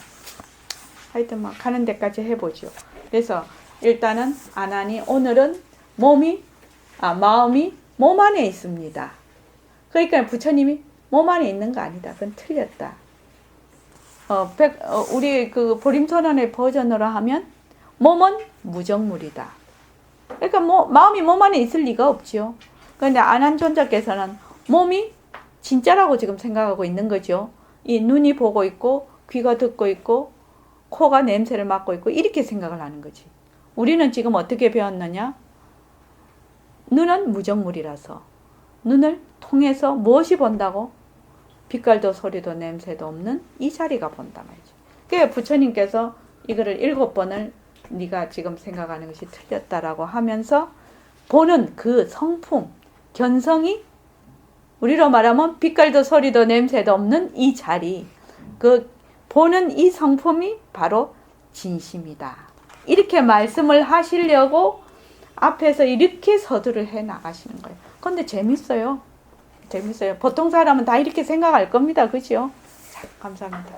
하여튼 막 가는 데까지 해보죠. 그래서 일단은 아나니 오늘은 마음이 몸 안에 있습니다. 그러니까 부처님이 몸 안에 있는 거 아니다. 그건 틀렸다. 우리 그 보림선언의 버전으로 하면 몸은 무정물이다. 그러니까 마음이 몸 안에 있을 리가 없죠. 그런데 아난존자께서는 몸이 진짜라고 지금 생각하고 있는 거죠. 이 눈이 보고 있고 귀가 듣고 있고 코가 냄새를 맡고 있고 이렇게 생각을 하는 거지. 우리는 지금 어떻게 배웠느냐? 눈은 무정물이라서 눈을 통해서 무엇이 본다고? 빛깔도 소리도 냄새도 없는 이 자리가 본다 말이죠. 그러니까 부처님께서 이거를 7번을 네가 지금 생각하는 것이 틀렸다라고 하면서 보는 그 성품, 견성이 우리로 말하면 빛깔도 소리도 냄새도 없는 이 자리, 그 보는 이 성품이 바로 진심이다. 이렇게 말씀을 하시려고 앞에서 이렇게 서두를 해 나가시는 거예요. 근데 재밌어요. 재밌어요. 보통 사람은 다 이렇게 생각할 겁니다. 그죠? 자, 감사합니다.